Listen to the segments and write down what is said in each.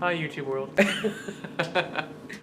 Hi, YouTube world.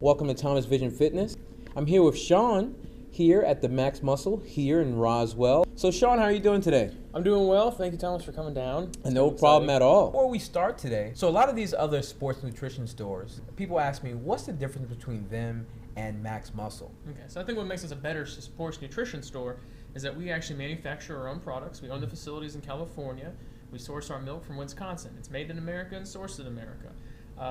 Welcome to Thomas Vision Fitness. I'm here with Sean here at the Max Muscle here in Roswell. So Sean, how are you doing today? I'm doing well. Thank you, Thomas, for coming down. No problem at all. Before we start today, so a lot of these other sports nutrition stores, people ask me, what's the difference between them and Max Muscle? Okay, so I think what makes us a better sports nutrition store is that we actually manufacture our own products. We own the facilities in California. We source our milk from Wisconsin. It's made in America and sourced in America.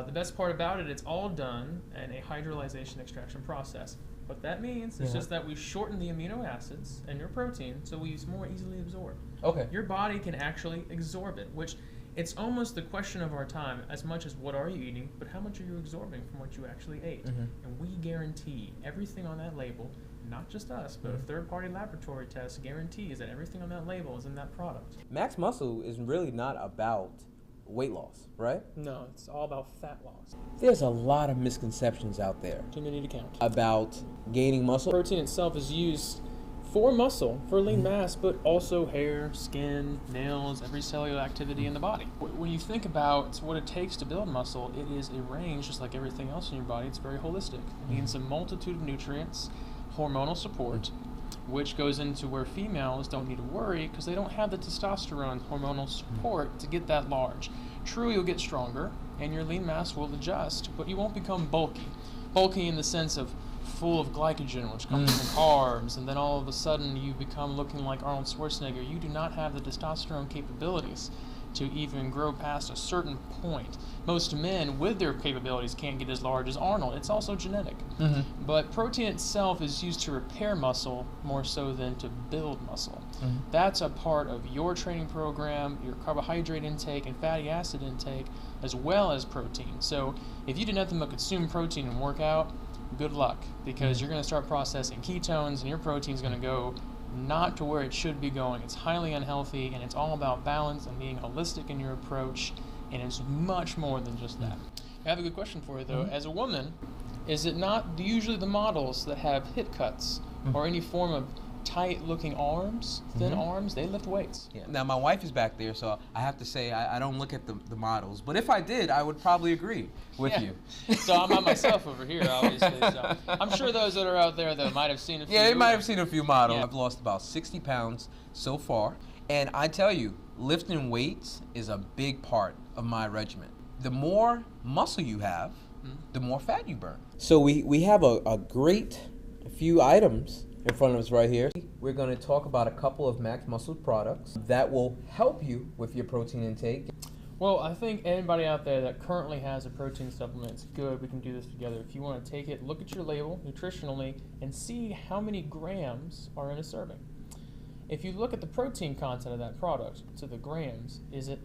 The best part about it, it's all done in a hydrolyzation extraction process. What that means is just that we shorten the amino acids in your protein so we more easily absorb. Okay. Your body can actually absorb it, which it's almost the question of our time as much as what are you eating, but how much are you absorbing from what you actually ate? And we guarantee everything on that label, not just us, but a third-party laboratory test guarantees that everything on that label is in that product. Max Muscle is really not about weight loss, right? No, it's all about fat loss. There's a lot of misconceptions out there Too many to count. about gaining muscle. Protein itself is used for muscle, for lean mass, but also hair, skin, nails, every cellular activity in the body. When you think about what it takes to build muscle, it is a range, just like everything else in your body. It's very holistic. It needs a multitude of nutrients, hormonal support, which goes into where females don't need to worry because they don't have the testosterone hormonal support to get that large. True, you'll get stronger and your lean mass will adjust, but you won't become bulky. Bulky in the sense of full of glycogen, which comes from carbs, and then all of a sudden you become looking like Arnold Schwarzenegger. You do not have the testosterone capabilities to even grow past a certain point. Most men with their capabilities can't get as large as Arnold. It's also genetic. But protein itself is used to repair muscle more so than to build muscle. That's a part of your training program, your carbohydrate intake and fatty acid intake, as well as protein. So if you do nothing but consume protein and work out, good luck, because you're going to start processing ketones and your protein is going to go not to where it should be going. It's highly unhealthy, and it's all about balance and being holistic in your approach, and it's much more than just that. I have a good question for you, though. As a woman, is it not usually the models that have hip cuts or any form of tight-looking arms, thin arms, they lift weights? Yeah. Now, my wife is back there, so I have to say I don't look at the models. But if I did, I would probably agree with you. So I'm not myself over here, obviously. So I'm sure those that are out there, though, might have seen a few. Yeah, they might have seen a few models. Yeah. I've lost about 60 pounds so far. And I tell you, lifting weights is a big part of my regimen. The more muscle you have, the more fat you burn. So we have a great few items in front of us right here. We're going to talk about a couple of Max Muscle products that will help you with your protein intake. Well, I think anybody out there that currently has a protein supplement, it's good. We can do this together. If you want to take it, look at your label nutritionally and see how many grams are in a serving. If you look at the protein content of that product to the grams, is it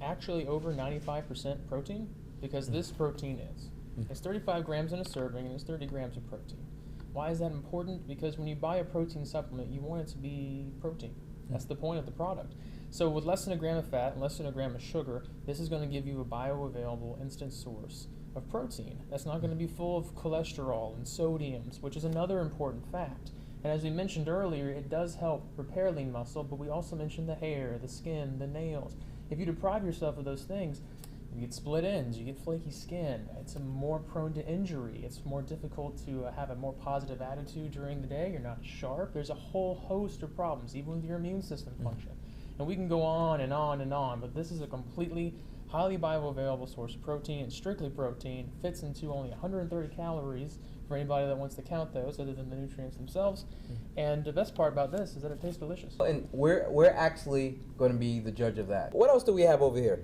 actually over 95% protein? Because this protein is. It's 35 grams in a serving and it's 30 grams of protein. Why is that important? Because when you buy a protein supplement, you want it to be protein. That's the point of the product. So with less than a gram of fat and less than a gram of sugar, this is going to give you a bioavailable instant source of protein. That's not going to be full of cholesterol and sodiums, which is another important fact. And as we mentioned earlier, it does help repair lean muscle, but we also mentioned the hair, the skin, the nails. If you deprive yourself of those things, you get split ends, you get flaky skin, it's more prone to injury, it's more difficult to have a more positive attitude during the day, you're not as sharp. There's a whole host of problems, even with your immune system function. And we can go on and on and on, but this is a completely highly bioavailable source of protein. It's strictly protein, fits into only 130 calories for anybody that wants to count those other than the nutrients themselves. And the best part about this is that it tastes delicious. And we're actually going to be the judge of that. What else do we have over here?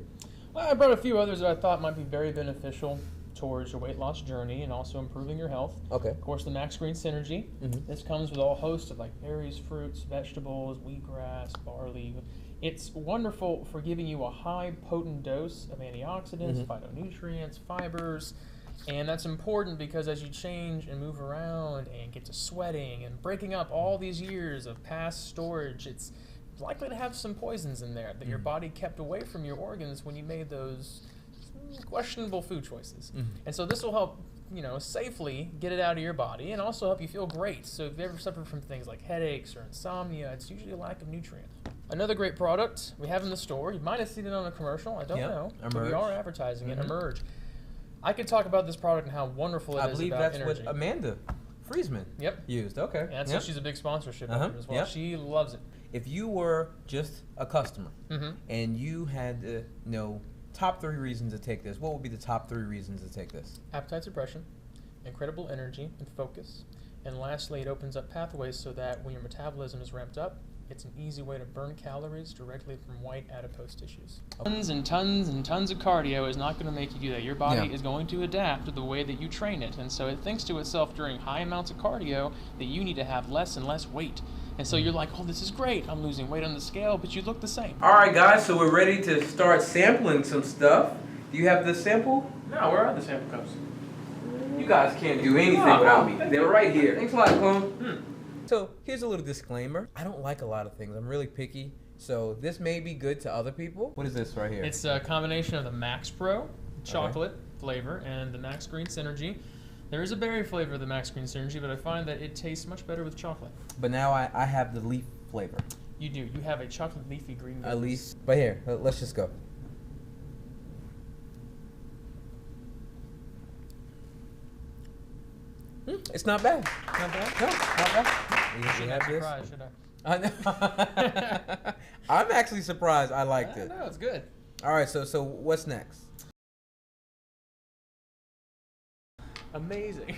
Well, I brought a few others that I thought might be very beneficial towards your weight loss journey and also improving your health. Okay. Of course, the Max Green Synergy. This comes with a host of like berries, fruits, vegetables, wheatgrass, barley. It's wonderful for giving you a high potent dose of antioxidants, phytonutrients, fibers. And that's important because as you change and move around and get to sweating and breaking up all these years of past storage, it's likely to have some poisons in there that your body kept away from your organs when you made those questionable food choices. And so this will help, safely get it out of your body and also help you feel great. So if you ever suffer from things like headaches or insomnia, it's usually a lack of nutrients. Another great product we have in the store, you might have seen it on a commercial, I don't know, but we are advertising it, Emerge. I could talk about this product and how wonderful it I is believe about that's energy. what Amanda Friesman used. Okay. And that's why she's a big sponsorship of it as well. Yep. She loves it. If you were just a customer and you had to know top 3 reasons to take this, what would be the top 3 reasons to take this? Appetite suppression, incredible energy and focus, and lastly, it opens up pathways so that when your metabolism is ramped up, it's an easy way to burn calories directly from white adipose tissues. Tons and tons and tons of cardio is not going to make you do that. Your body is going to adapt to the way that you train it, and so it thinks to itself during high amounts of cardio that you need to have less and less weight. And so you're like, oh, this is great. I'm losing weight on the scale, but you look the same. All right, guys, so we're ready to start sampling some stuff. Do you have the sample? No, where are the sample cups? You guys can't do anything without me. They're right here. Thanks a lot, Clone. So here's a little disclaimer. I don't like a lot of things. I'm really picky. So this may be good to other people. What is this right here? It's a combination of the Max Pro chocolate flavor and the Max Green Synergy. There is a berry flavor of the Max Green Synergy, but I find that it tastes much better with chocolate. But now I have the leaf flavor. You do. You have a chocolate leafy green. A leaf. But here, let's just go. It's not bad. Not bad? No, not bad. You Shouldn't have have this? surprised, should I? I know. I'm actually surprised I liked it. No, it's good. All right, so what's next? Amazing.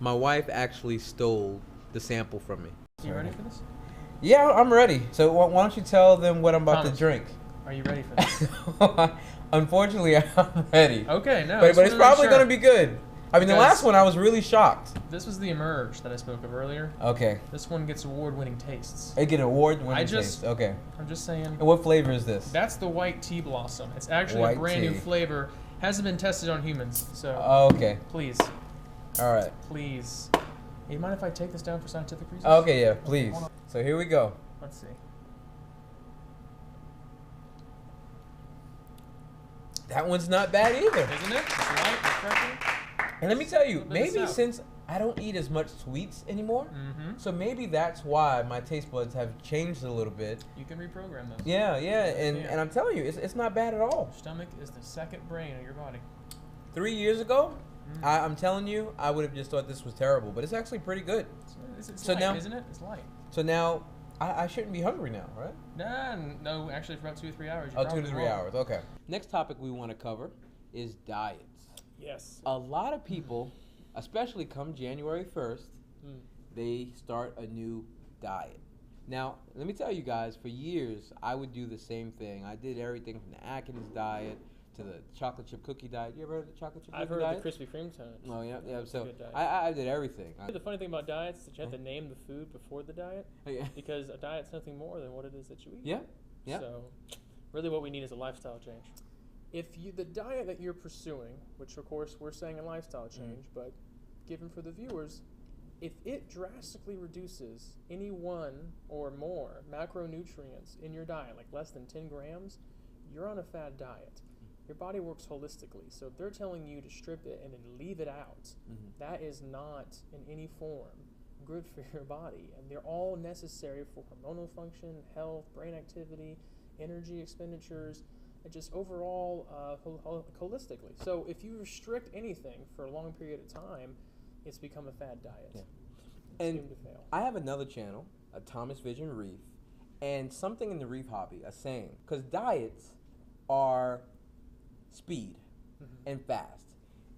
My wife actually stole the sample from me. You ready for this? Yeah, I'm ready. So why don't you tell them what I'm about Thomas, to drink? Are you ready for this? Unfortunately, I'm ready. Okay, no. But it's probably going to be good. I mean, the last one I was really shocked. This was the Emerge that I spoke of earlier. Okay. This one gets award-winning tastes. It get award-winning taste. Okay. I'm just saying. And what flavor is this? That's the white tea blossom. It's actually White a brand new tea. flavor. Hasn't been tested on humans, so. Okay. Please. All right. Please. You mind if I take this down for scientific reasons? Okay, yeah, please. So here we go. Let's see. That one's not bad either. Isn't it? It's light, refreshing. And let me tell you, maybe south. since I don't eat as much sweets anymore, so maybe that's why my taste buds have changed a little bit. You can reprogram those. Yeah, and I'm telling you, it's not bad at all. Your stomach is the second brain of your body. 3 years ago, I'm telling you, I would have just thought this was terrible, but it's actually pretty good. It's So light, now- isn't it? It's light. So now, I shouldn't be hungry now, right? No, actually for about 2 or 3 hours. Oh, 2 to 3 hours, okay. Next topic we want to cover is diets. Yes. A lot of people, especially come January 1st, they start a new diet. Now, let me tell you guys, for years, I would do the same thing. I did everything from the Atkins diet to the chocolate chip cookie diet. You ever heard of the chocolate chip I've cookie heard diet? of the Krispy Kreme diet. Oh, yeah. It's a So good diet. I did everything. The funny thing about diets is that you have to name the food before the diet, because a diet's nothing more than what it is that you eat. Yeah, yeah. So, really, what we need is a lifestyle change. If the diet that you're pursuing, which of course we're saying a lifestyle change, but given for the viewers, if it drastically reduces any one or more macronutrients in your diet, like less than 10 grams, you're on a fad diet. Your body works holistically, so if they're telling you to strip it and then leave it out, that is not in any form good for your body. And they're all necessary for hormonal function, health, brain activity, energy expenditures, and just overall holistically. So if you restrict anything for a long period of time, it's become a fad diet. Yeah. It's And doomed to fail. I have another channel, a Thomas Vision Reef, and something in the reef hobby, a saying, because diets are speed and fast.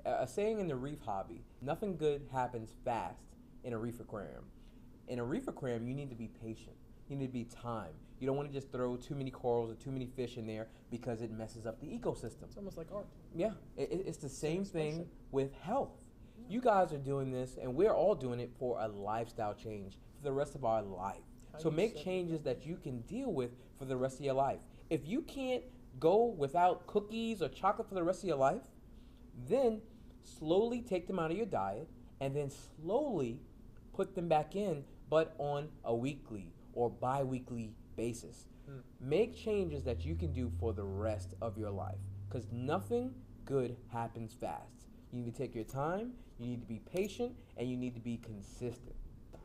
A saying in the reef hobby, nothing good happens fast in a reef aquarium. In a reef aquarium, you need to be patient. You need to be time. You don't want to just throw too many corals or too many fish in there because it messes up the ecosystem. It's almost like art. Yeah, it's the same thing expression. with health. You guys are doing this, and we're all doing it for a lifestyle change for the rest of our life. So make changes that you can deal with for the rest of your life. If you can't go without cookies or chocolate for the rest of your life, then slowly take them out of your diet and then slowly put them back in, but on a weekly or bi-weekly basis. Make changes that you can do for the rest of your life, because nothing good happens fast. You need to take your time, you need to be patient, and you need to be consistent.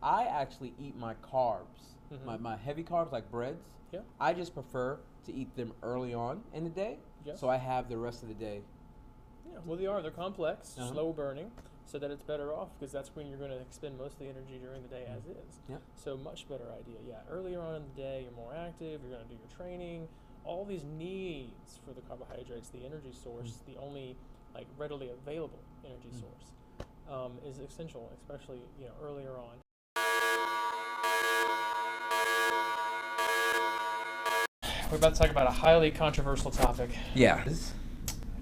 I actually eat my carbs, my heavy carbs like breads. Yeah. I just prefer to eat them early on in the day, Yes. so I have the rest of the day Yeah, well, they are. They're complex, Uh-huh. slow burning, so that it's better off because that's when you're going to expend most of the energy during the day as is. Yeah. So much better idea. Yeah, earlier on in the day, you're more active. You're going to do your training. All these needs for the carbohydrates, the energy source, the only like readily available energy source, is essential, especially earlier on. We're about to talk about a highly controversial topic. Yeah.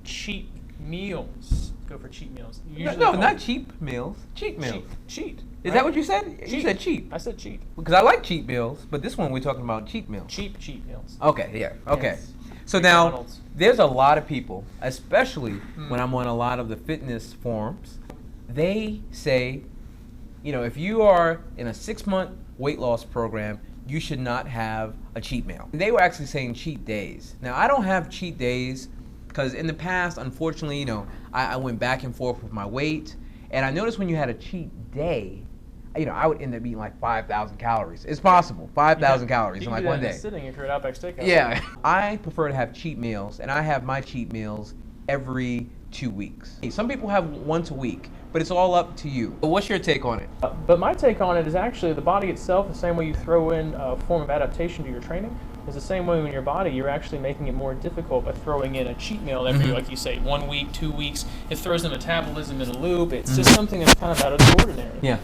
Cheat meals. Go for cheat meals. No, not cheap meals. Cheat meals. Cheat. Is right? that what you said? You Cheat. said cheap. I said cheat. Because I like cheat meals, but this one we're talking about cheat meals. Cheap meals. Okay, yeah. Okay. Yes. So now, McDonald's. there's a lot of people, especially when I'm on a lot of the fitness forums, they say, if you are in a 6-month weight loss program, you should not have a cheat meal. They were actually saying cheat days. Now, I don't have cheat days because in the past, unfortunately, I went back and forth with my weight. And I noticed when you had a cheat day, I would end up eating like 5,000 calories. It's possible, 5,000 calories in like one day. Sitting if you're at Outback Steakhouse. Yeah. I prefer to have cheat meals, and I have my cheat meals every 2 weeks. Some people have once a week, but it's all up to you. But what's your take on it? But my take on it is actually the body itself, the same way you throw in a form of adaptation to your training, is the same way in your body. You're actually making it more difficult by throwing in a cheat meal every, like you say, 1 week, 2 weeks. It throws the metabolism in a loop. It's just something that's kind of out of the ordinary. Yeah.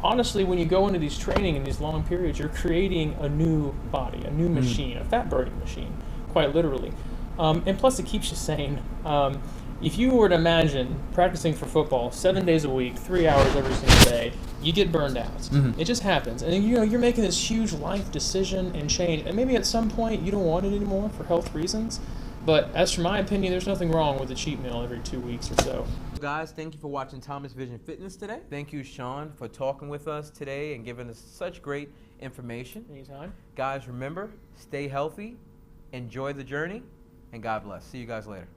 Honestly, when you go into these training in these long periods, you're creating a new body, a new machine, a fat-burning machine, quite literally. And plus, it keeps you sane. If you were to imagine practicing for football 7 days a week, 3 hours every single day, you get burned out. It just happens. And you're making this huge life decision and change. And maybe at some point you don't want it anymore for health reasons. But as for my opinion, there's nothing wrong with a cheat meal every 2 weeks or so. Guys, thank you for watching Thomas Vision Fitness today. Thank you, Sean, for talking with us today and giving us such great information. Anytime. Guys, remember, stay healthy, enjoy the journey, and God bless. See you guys later.